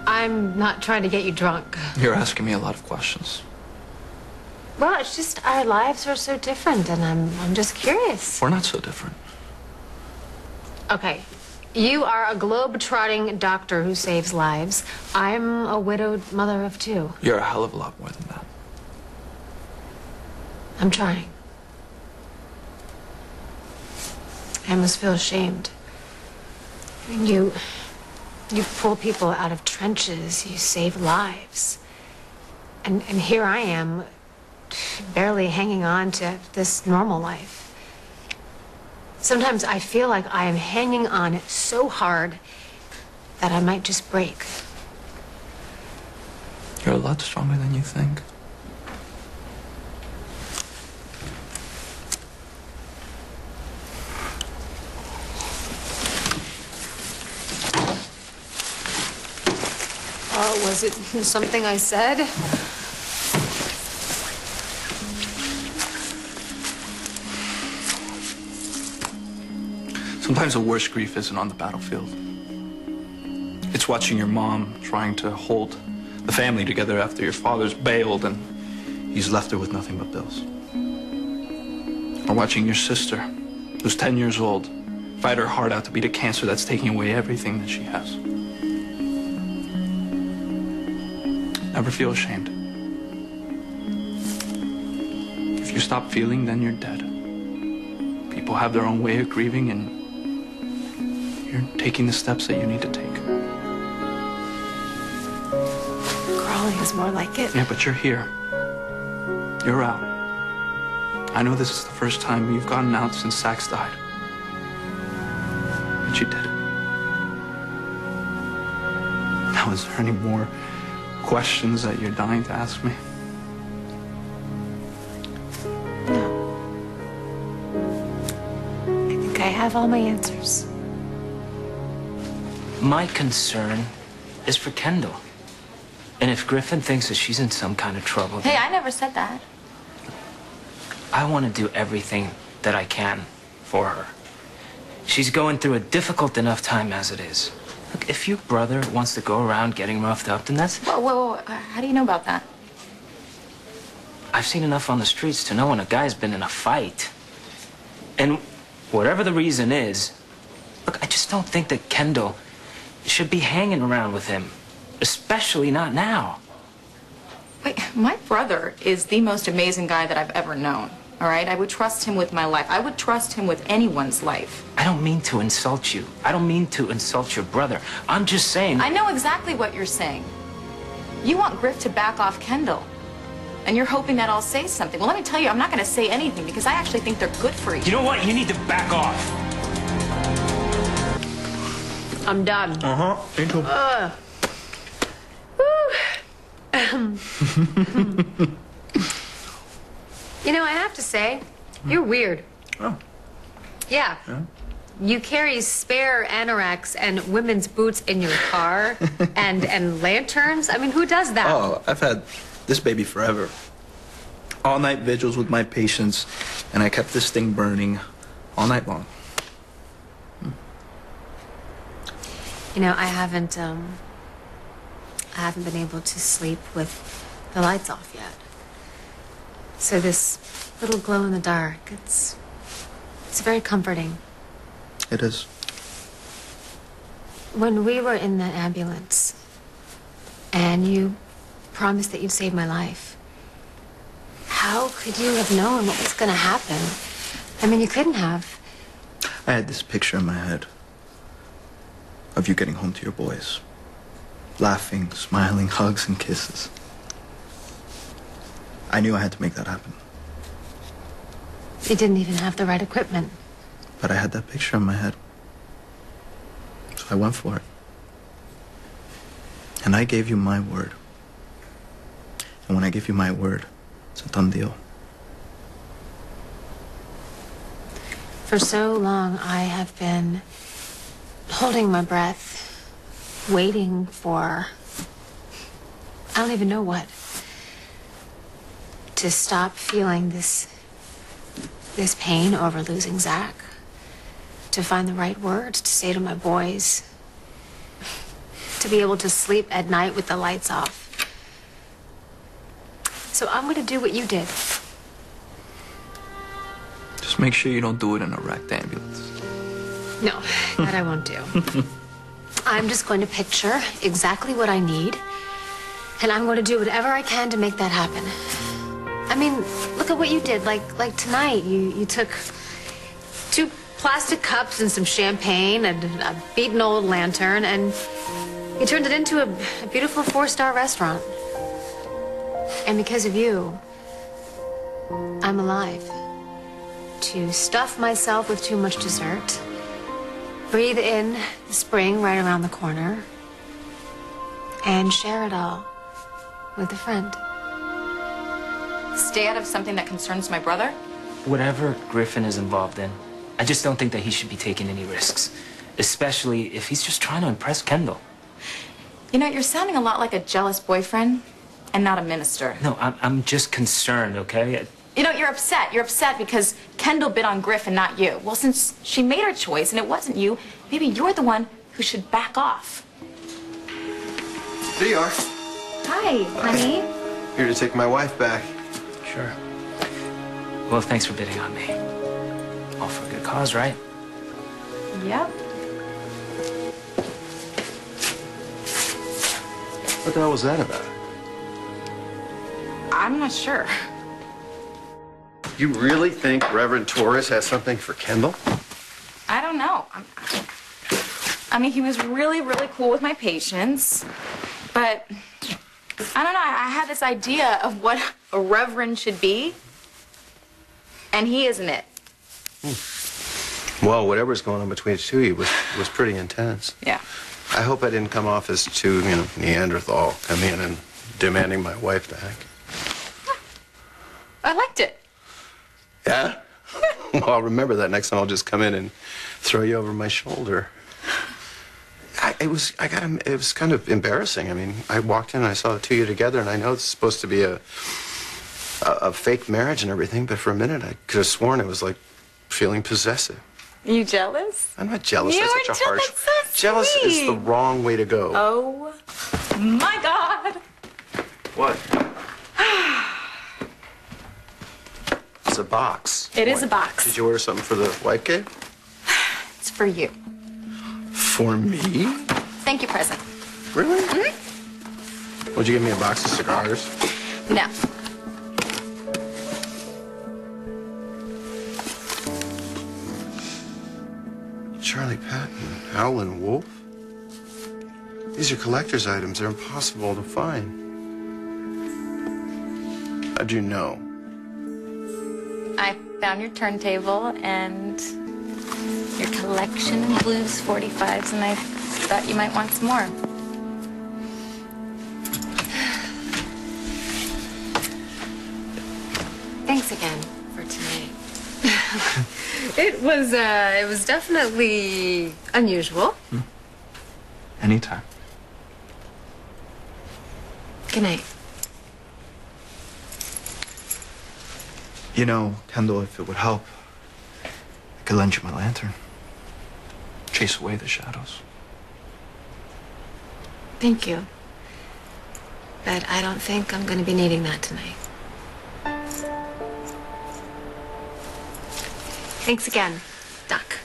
I'm not trying to get you drunk. You're asking me a lot of questions. Well, it's just our lives are so different, and I'm just curious. We're not so different. Okay, you are a globe-trotting doctor who saves lives. I'm a widowed mother of two. You're a hell of a lot more than that. I'm trying. I almost feel ashamed. I mean, you pull people out of trenches, you save lives. And here I am, barely hanging on to this normal life. Sometimes I feel like I am hanging on so hard that I might just break. You're a lot stronger than you think. Was it something I said? Sometimes the worst grief isn't on the battlefield. It's watching your mom trying to hold the family together after your father's bailed and he's left her with nothing but bills. Or watching your sister, who's 10 years old, fight her heart out to beat a cancer that's taking away everything that she has. Never feel ashamed. If you stop feeling, then you're dead. People have their own way of grieving, and you're taking the steps that you need to take. Crawling is more like it. Yeah, but you're here. You're out. I know this is the first time you've gotten out since Sax died. But you did it. Now, is there any more questions that you're dying to ask me? No. I think I have all my answers. My concern is for Kendall. And if Griffin thinks that she's in some kind of trouble... Hey, I never said that. I want to do everything that I can for her. She's going through a difficult enough time as it is. Look, if your brother wants to go around getting roughed up, then that's... Whoa. How do you know about that? I've seen enough on the streets to know when a guy's been in a fight. And whatever the reason is, look, I just don't think that Kendall should be hanging around with him, especially not now. Wait, my brother is the most amazing guy that I've ever known, all right? I would trust him with my life. I would trust him with anyone's life. I don't mean to insult you. I don't mean to insult your brother. I'm just saying... I know exactly what you're saying. You want Griff to back off Kendall. And you're hoping that I'll say something. Well, let me tell you, I'm not going to say anything because I actually think they're good for each other. You know what? You need to back off. I'm done. Uh-huh. Me too. You know, I have to say, you're weird. Oh. Yeah. You carry spare anoraks and women's boots in your car and lanterns. I mean, who does that? Oh, I've had this baby forever. All-night vigils with my patients, and I kept this thing burning all night long. You know, I haven't been able to sleep with the lights off yet. So this little glow in the dark, it's very comforting. It is. When we were in the ambulance and you promised that you'd save my life, how could you have known what was going to happen? I mean, you couldn't have. I had this picture in my head of you getting home to your boys. Laughing, smiling, hugs and kisses. I knew I had to make that happen. You didn't even have the right equipment. But I had that picture in my head. So I went for it. And I gave you my word. And when I give you my word, it's a done deal. For so long, I have been holding my breath, waiting for, I don't even know what, to stop feeling this pain over losing Zach, to find the right words to say to my boys, to be able to sleep at night with the lights off. So I'm going to do what you did. Just make sure you don't do it in a wrecked ambulance. No, that I won't do. I'm just going to picture exactly what I need, and I'm going to do whatever I can to make that happen. I mean, look at what you did. Like tonight, you took 2 plastic cups and some champagne and a beaten old lantern, and you turned it into a beautiful 4-star restaurant. And because of you, I'm alive. To stuff myself with too much dessert, breathe in the spring right around the corner, and share it all with a friend. Stay out of something that concerns my brother? Whatever Griffin is involved in, I just don't think that he should be taking any risks. Especially if he's just trying to impress Kendall. You know, you're sounding a lot like a jealous boyfriend and not a minister. No, I'm just concerned, okay? You know, you're upset. You're upset because Kendall bid on Griffin, not you. Well, since she made her choice and it wasn't you, maybe you're the one who should back off. There you are. Hi, honey. Here to take my wife back. Sure. Well, thanks for bidding on me. All for a good cause, right? Yep. What the hell was that about? I'm not sure. You really think Reverend Torres has something for Kendall? I don't know. I mean, he was really, really cool with my patients, but I don't know. I had this idea of what a reverend should be, and he isn't it. Well, whatever's going on between the two of you was pretty intense. Yeah. I hope I didn't come off as too, Neanderthal, coming in and demanding my wife back. I liked it. Yeah? Well, I'll remember that next time. I'll just come in and throw you over my shoulder. It was kind of embarrassing. I mean, I walked in and I saw the two of you together, and I know it's supposed to be a fake marriage and everything, but for a minute I could have sworn it was like feeling possessive. Are you jealous? I'm not jealous. You That's are such a harsh. jealous. So Jealous is sweet. the wrong way to go. Oh my God. What? It's a box. It is a box. Did you order something for the wife cave? It's for you. For me? Thank you, present. Really? Mm-hmm. Would you give me a box of cigars? No. Charlie Patton, Howlin' Wolf? These are collector's items. They're impossible to find. How'd you know? I found your turntable and your collection of blues 45s, and I thought you might want some more. Thanks again for tonight. It was definitely unusual. Anytime. Good night. You know, Kendall, if it would help, I could lend you my lantern. Chase away the shadows. Thank you. But I don't think I'm going to be needing that tonight. Thanks again, Doc.